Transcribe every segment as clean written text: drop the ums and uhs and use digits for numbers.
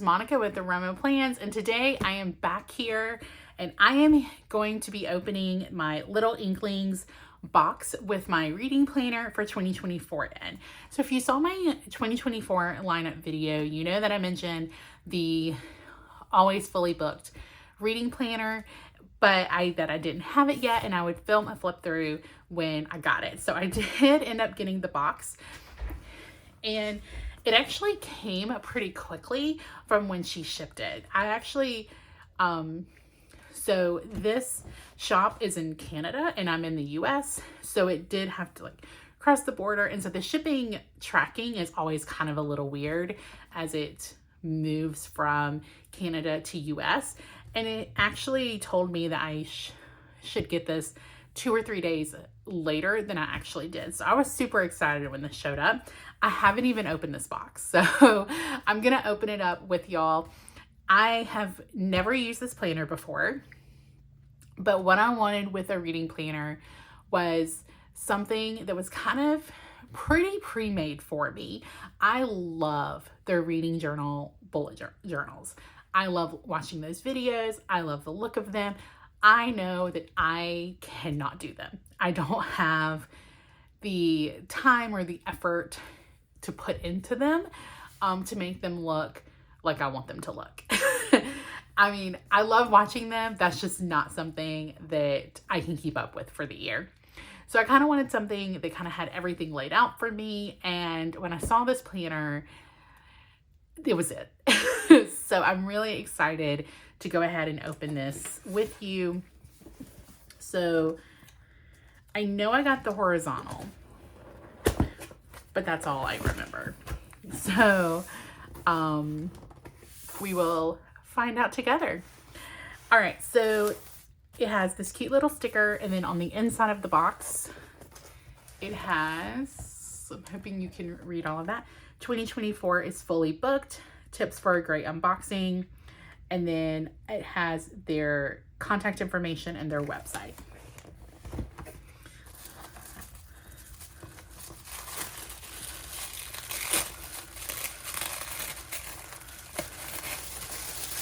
Monica with the romoplans, and today I am back here and I am going to be opening my Little Inklings box with my reading planner for 2024 in. So if you saw my 2024 lineup video, you know that I mentioned the always fully booked reading planner, but I didn't have it yet, and I would film a flip through when I got it. So I did end up getting the box, and it actually came pretty quickly from when she shipped it. I actually, so this shop is in Canada and I'm in the US, so it did have to like cross the border, and so the shipping tracking is always kind of a little weird as it moves from Canada to US, and it actually told me that I should get this 2 or 3 days later than I actually did. So I was super excited when this showed up. I haven't even opened this box, so I'm gonna open it up with y'all. I have never used this planner before, but what I wanted with a reading planner was something that was kind of pretty pre-made for me. I love their reading journal bullet journals. I love watching those videos. I love the look of them. I know that I cannot do them. I don't have the time or the effort to put into them to make them look like I want them to look. I mean, I love watching them. That's just not something that I can keep up with for the year. So I kind of wanted something that kind of had everything laid out for me. And when I saw this planner, it was it. So I'm really excited to go ahead and open this with you. So I know I got the horizontal, but that's all I remember. So we will find out together. All right, so it has this cute little sticker, and then on the inside of the box, it has, I'm hoping you can read all of that. 2024 is fully booked, tips for a great unboxing. And then it has their contact information and their website.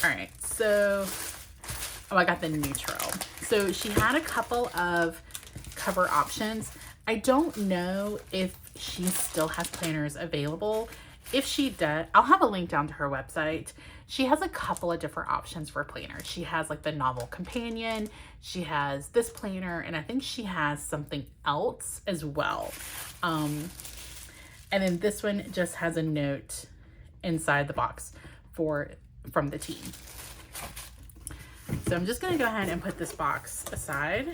All right, so, I got the neutral. So she had a couple of cover options. I don't know if she still has planners available. If she does, I'll have a link down to her website. She has a couple of different options for planners. She has like the novel companion, she has this planner, and I think she has something else as well. And then this one just has a note inside the box from the team. So I'm just gonna go ahead and put this box aside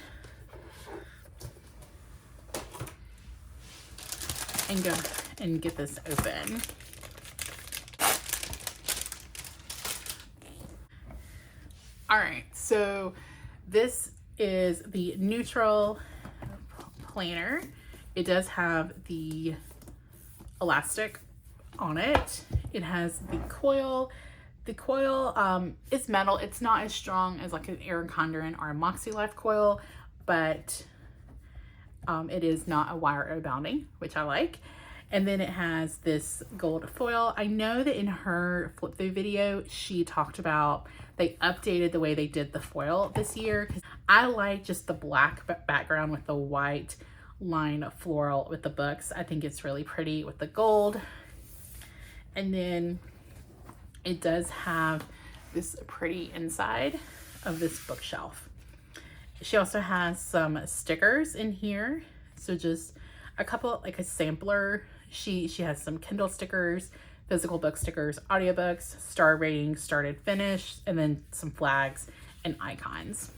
and go and get this open. All right, so this is the neutral planner. It does have the elastic on it. It has the coil. The coil is metal. It's not as strong as like an Erin Condren or a Moxie Life coil, but it is not a wire bounding, which I like. And then it has this gold foil. I know that in her flip through video, she talked about they updated the way they did the foil this year. I like just the black background with the white line floral with the books. I think it's really pretty with the gold. And then it does have this pretty inside of this bookshelf. She also has some stickers in here. So just a couple, like a sampler. She has some Kindle stickers, physical book stickers, audiobooks, star ratings, started, finished, and then some flags and icons.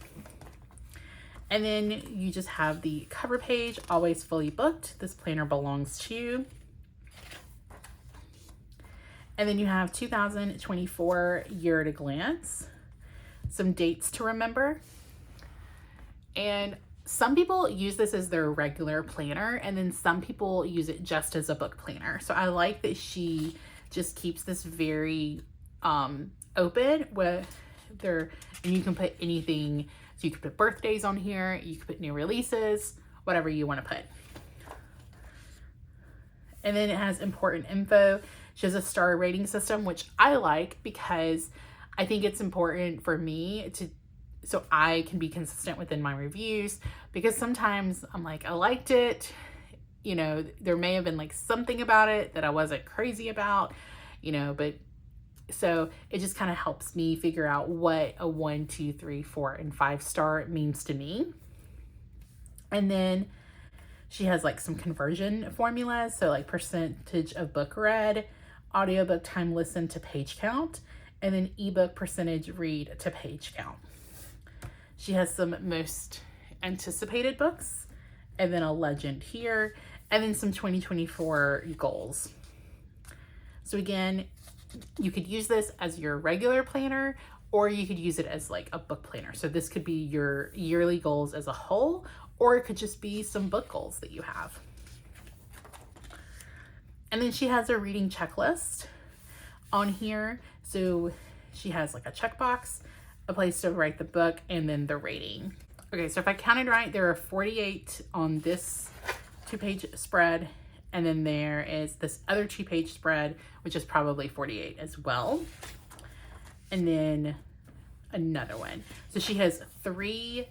And then you just have the cover page, always fully booked. This planner belongs to you. And then you have 2024 year at a glance, some dates to remember. And some people use this as their regular planner, and then some people use it just as a book planner. So I like that she just keeps this very open with and you can put anything. So you can put birthdays on here, you can put new releases, whatever you want to put. And then it has important info. She has a star rating system, which I like because I think it's important for me to, so I can be consistent within my reviews, because sometimes I'm like, I liked it, you know, there may have been like something about it that I wasn't crazy about, you know, but so it just kind of helps me figure out what a 1, 2, 3, 4, and 5 star means to me. And then she has like some conversion formulas. So like percentage of book read, audiobook time listened to page count, and then ebook percentage read to page count. She has some most anticipated books, and then a legend here, and then some 2024 goals. So again, you could use this as your regular planner, or you could use it as like a book planner. So this could be your yearly goals as a whole, or it could just be some book goals that you have. And then she has a reading checklist on here. So she has like a checkbox, a place to write the book, and then the rating. Okay, so if I counted right, there are 48 on this 2-page spread, and then there is this other 2-page spread, which is probably 48 as well. And then another one. So she has 3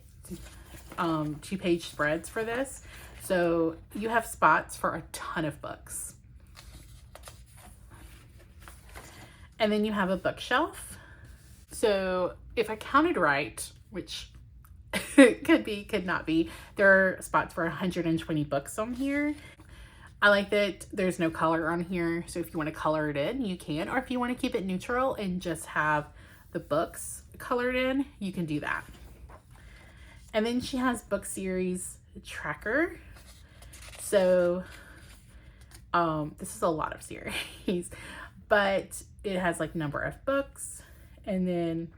2-page spreads for this. So you have spots for a ton of books. And then you have a bookshelf. So if I counted right, which could be, could not be, there are spots for 120 books on here. I like that there's no color on here. So if you want to color it in, you can, or if you want to keep it neutral and just have the books colored in, you can do that. And then she has book series tracker. So this is a lot of series, but it has like number of books, and then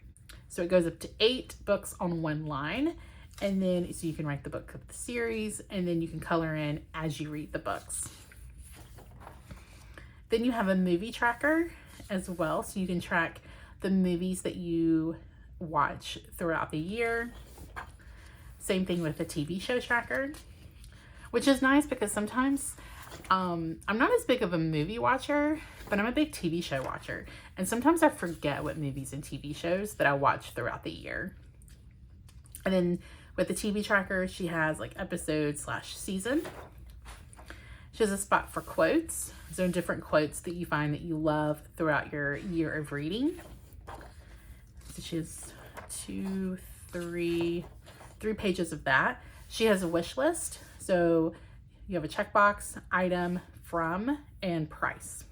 so it goes up to 8 books on one line, and then so you can write the book of the series, and then you can color in as you read the books. Then you have a movie tracker as well, so you can track the movies that you watch throughout the year. Same thing with the TV show tracker, which is nice because sometimes I'm not as big of a movie watcher, but I'm a big TV show watcher. And sometimes I forget what movies and TV shows that I watch throughout the year. And then with the TV tracker, she has like episode/season. She has a spot for quotes. So different quotes that you find that you love throughout your year of reading. So she has 3 pages of that. She has a wish list. So you have a checkbox, item, from, and price.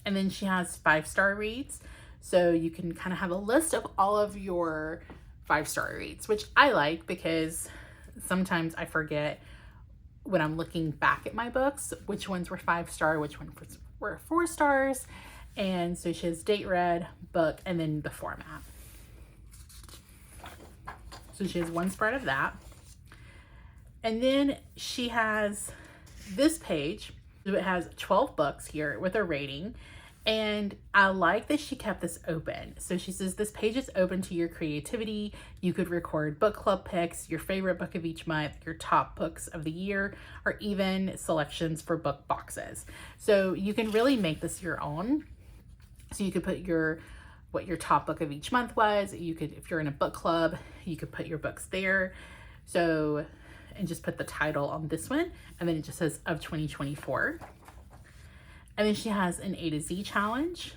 And then she has 5-star reads. So you can kind of have a list of all of your 5-star reads, which I like because sometimes I forget when I'm looking back at my books, which ones were 5-star, which ones were 4 stars. And so she has date read, book, and then the format. So she has 1 spread of that. And then she has this page. So it has 12 books here with a rating. And I like that she kept this open. So she says this page is open to your creativity. You could record book club picks, your favorite book of each month, your top books of the year, or even selections for book boxes. So you can really make this your own. So you could put what your top book of each month was. You could, if you're in a book club, you could put your books there. So, and just put the title on this one. And then it just says of 2024. And then she has an A to Z challenge.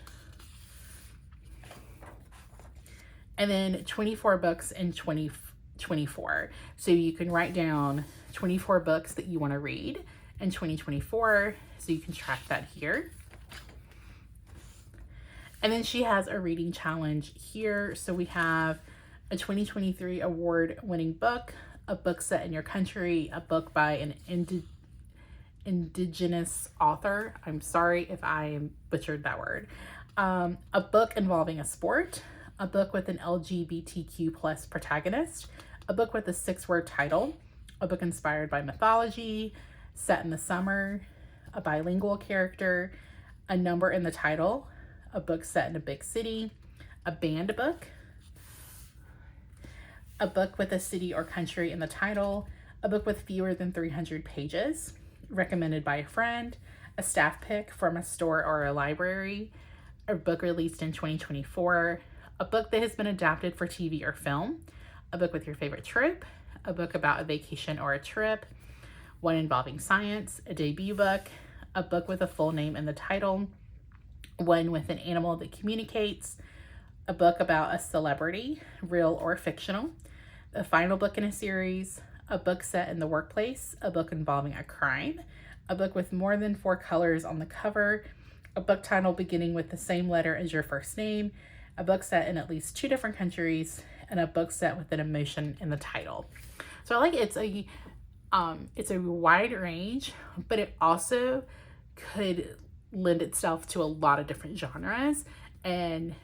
And then 24 books in 2024. So you can write down 24 books that you want to read in 2024. So you can track that here. And then she has a reading challenge here. So we have a 2023 award-winning book, a book set in your country, a book by an indigenous author. I'm sorry if I butchered that word. A book involving a sport, a book with an LGBTQ plus protagonist, a book with a 6-word title, a book inspired by mythology, set in the summer, a bilingual character, a number in the title, a book set in a big city, a banned book, a book with a city or country in the title, a book with fewer than 300 pages, recommended by a friend, a staff pick from a store or a library, a book released in 2024, a book that has been adapted for TV or film, a book with your favorite trope, a book about a vacation or a trip, one involving science, a debut book, a book with a full name in the title, one with an animal that communicates, a book about a celebrity, real or fictional, the final book in a series, a book set in the workplace, a book involving a crime, a book with more than 4 colors on the cover, a book title beginning with the same letter as your first name, a book set in at least 2 different countries, and a book set with an emotion in the title. So I like it's a wide range, but it also could lend itself to a lot of different genres, and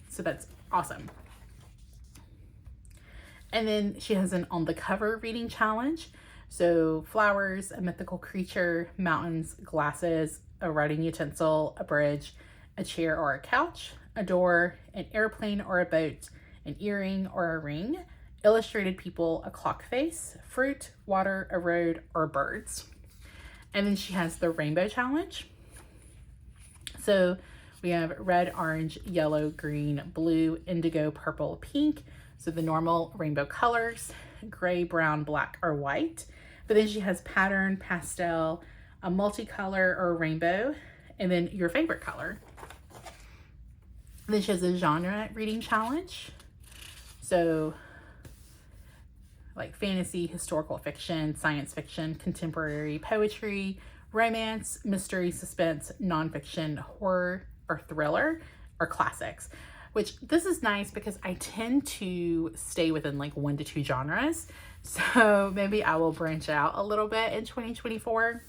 so that's awesome. And then she has an on the cover reading challenge. So flowers, a mythical creature, mountains, glasses, a writing utensil, a bridge, a chair or a couch, a door, an airplane or a boat, an earring or a ring, illustrated people, a clock face, fruit, water, a road, or birds. And then she has the rainbow challenge. So we have red, orange, yellow, green, blue, indigo, purple, pink. So the normal rainbow colors, gray, brown, black, or white. But then she has pattern, pastel, a multicolor or rainbow, and then your favorite color. Then she has a genre reading challenge. So like fantasy, historical fiction, science fiction, contemporary poetry, romance, mystery, suspense, nonfiction, horror, or thriller, or classics. Which this is nice because I tend to stay within like 1 to 2 genres. So maybe I will branch out a little bit in 2024.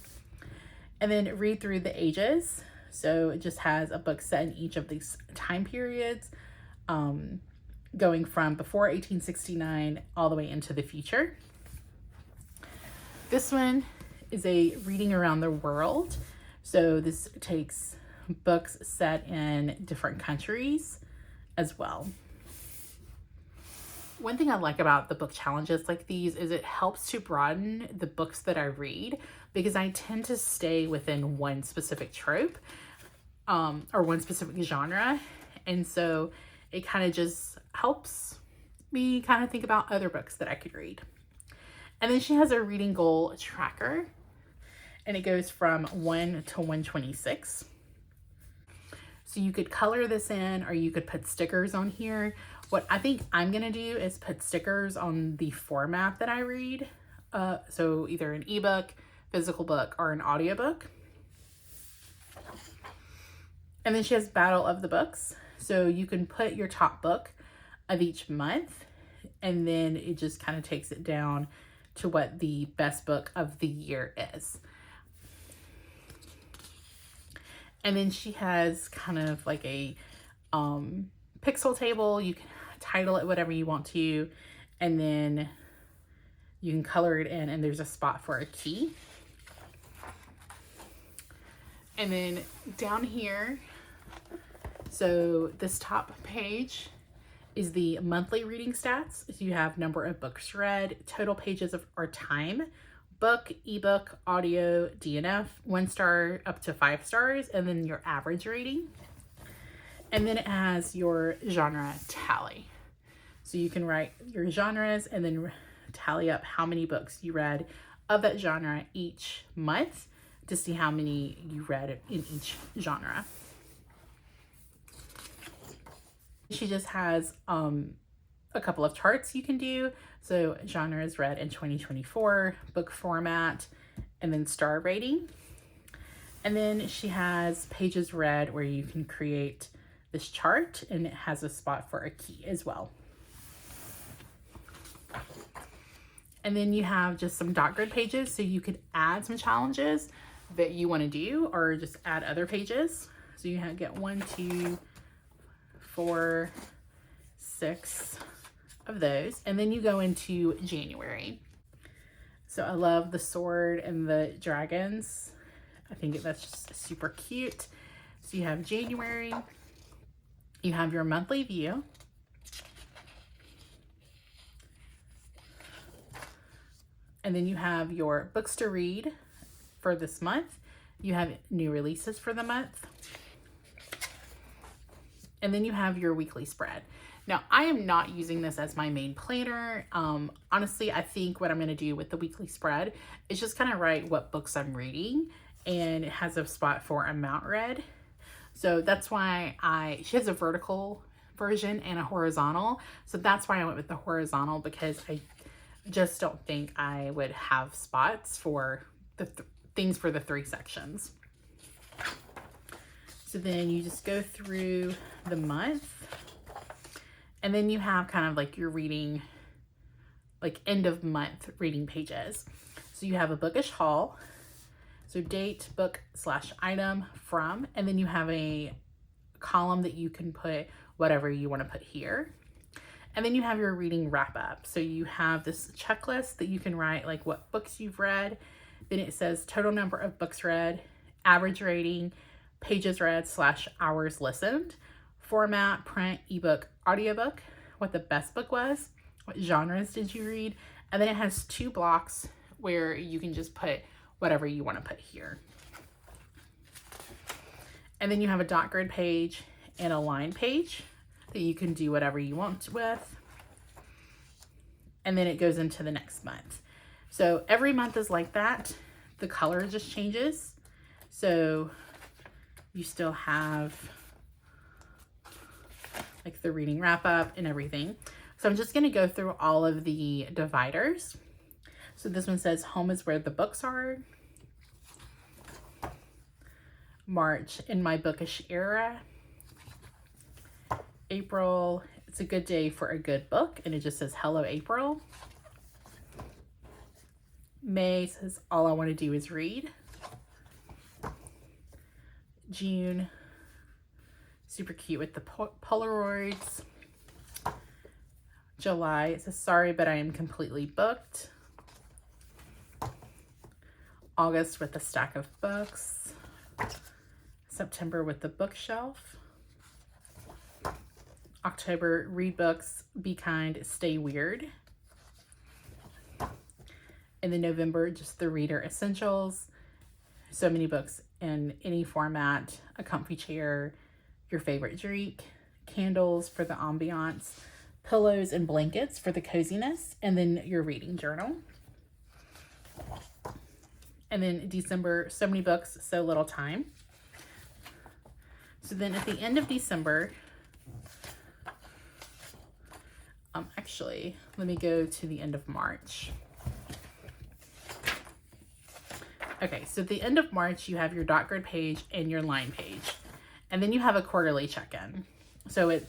And then read through the ages. So it just has a book set in each of these time periods, going from before 1869 all the way into the future. This one is a reading around the world. So this takes books set in different countries as well. One thing I like about the book challenges like these is it helps to broaden the books that I read, because I tend to stay within one specific trope or one specific genre. And so it kind of just helps me kind of think about other books that I could read. And then she has a reading goal tracker, and it goes from 1 to 126. So you could color this in, or you could put stickers on here. What I think I'm going to do is put stickers on the format that I read. So either an ebook, physical book, or an audiobook. And then she has Battle of the Books. So you can put your top book of each month, and then it just kind of takes it down to what the best book of the year is. And then she has kind of like a pixel table. You can title it whatever you want to, and then you can color it in, and there's a spot for a key. And then down here, so this top page is the monthly reading stats. So you have number of books read, total pages of or time, book, ebook, audio, DNF, 1 star up to 5 stars, and then your average rating. And then it has your genre tally. So you can write your genres and then tally up how many books you read of that genre each month to see how many you read in each genre. She just has a couple of charts you can do. So genres read in 2024, book format, and then star rating. And then she has pages read where you can create this chart, and it has a spot for a key as well. And then you have just some dot grid pages, so you could add some challenges that you want to do, or just add other pages. So you get 1, 2, 4, 6 of those, and then you go into January. So I love the sword and the dragons. I think that's just super cute. So you have January, you have your monthly view, and then you have your books to read for this month, You have new releases for the month. And then you have your weekly spread. Now, I am not using this as my main planner. Honestly, I think what I'm going to do with the weekly spread is just kind of write what books I'm reading, and it has a spot for amount read. So that's why she has a vertical version and a horizontal. So that's why I went with the horizontal, because I just don't think I would have spots for the things for the 3 sections. So then you just go through the month, and then you have kind of like your reading, like end of month reading pages. So you have a bookish haul, so date, book / item, from, and then you have a column that you can put whatever you want to put here. And then you have your reading wrap up. So you have this checklist that you can write like what books you've read. Then it says total number of books read, average rating, pages read / hours listened, format, print, ebook, audiobook, what the best book was, what genres did you read, and then it has 2 blocks where you can just put whatever you want to put here. And then you have a dot grid page and a line page that you can do whatever you want with. And then it goes into the next month. So every month is like that. The color just changes. So you still have like the reading wrap up and everything. So I'm just going to go through all of the dividers. So this one says home is where the books are. March, in my bookish era. April, it's a good day for a good book, and it just says hello April. May says all I want to do is read. June, super cute with the Polaroids. July, it says sorry but I am completely booked. August with a stack of books. September with the bookshelf. October, read books, be kind, stay weird. And then November, just the reader essentials. So many books in any format, a comfy chair, your favorite drink, candles for the ambiance, pillows and blankets for the coziness, and then your reading journal. And then December, so many books, so little time. So then at the end of December, actually, let me go to the end of March. Okay, so at the end of March, you have your dot grid page and your line page. And then you have a quarterly check-in. So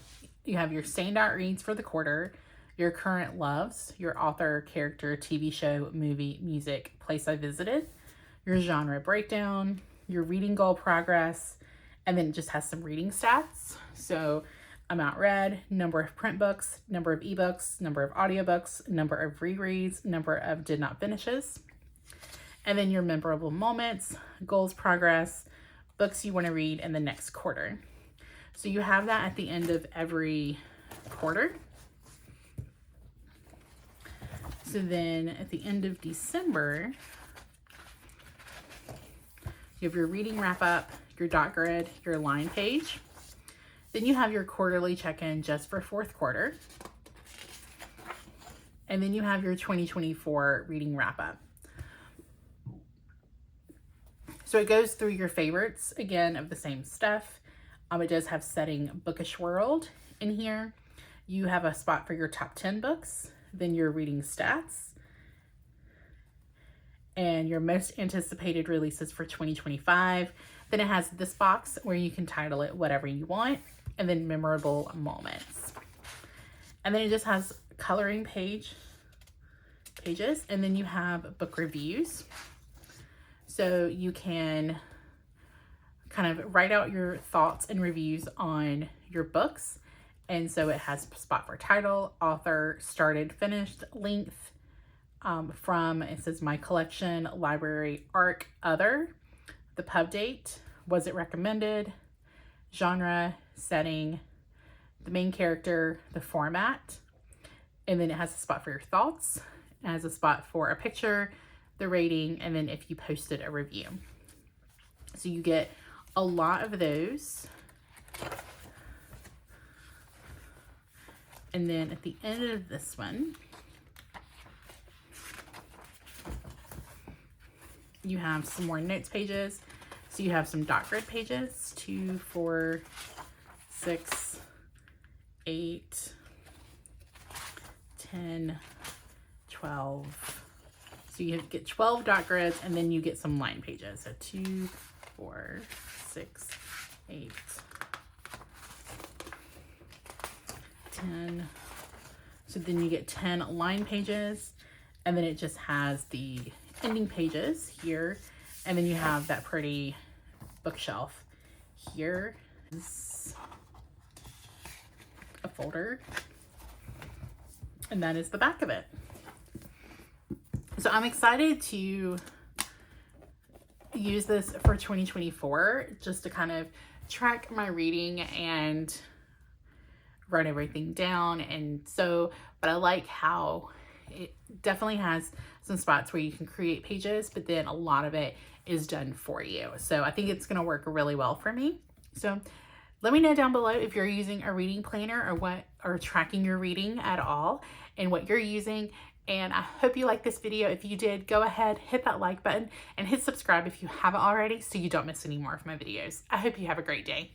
you have your standout reads for the quarter, your current loves, your author, character, TV show, movie, music, place I visited, your genre breakdown, your reading goal progress, and then it just has some reading stats. So amount read, number of print books, number of ebooks, number of audiobooks, number of rereads, number of did not finishes. And then your memorable moments, goals progress, books you want to read in the next quarter. So you have that at the end of every quarter. So then at the end of December, you have your reading wrap up, your dot grid, your line page. Then you have your quarterly check-in just for fourth quarter. And then you have your 2024 reading wrap up. So it goes through your favorites, again, of the same stuff. It does have setting bookish world in here. You have a spot for your top 10 books, then your reading stats, and your most anticipated releases for 2025. Then it has this box where you can title it whatever you want, and then memorable moments. And then it just has coloring pages, and then you have book reviews. So you can kind of write out your thoughts and reviews on your books. And so it has a spot for title, author, started, finished, length, it says my collection, library, arc, other, the pub date, was it recommended, genre, setting, the main character, the format, and then it has a spot for your thoughts. It has a spot for a picture, the rating, and then if you posted a review. So you get a lot of those. And then at the end of this one, you have some more notes pages. So you have some dot grid pages, 2, 4, 6, 8, 10, 12. So you get 12 dot grids, and then you get some line pages. So 2, 4, 6, 8, 10. So then you get 10 line pages, and then it just has the ending pages here, and then you have that pretty bookshelf here. Is a folder, and that is the back of it. So I'm excited to use this for 2024, just to kind of track my reading and write everything down. And so, but I like how it definitely has some spots where you can create pages, but then a lot of it is done for you. So I think it's going to work really well for me. So let me know down below if you're using a reading planner or tracking your reading at all, and what you're using. And I hope you liked this video. If you did, go ahead, hit that like button and hit subscribe if you haven't already, so you don't miss any more of my videos. I hope you have a great day.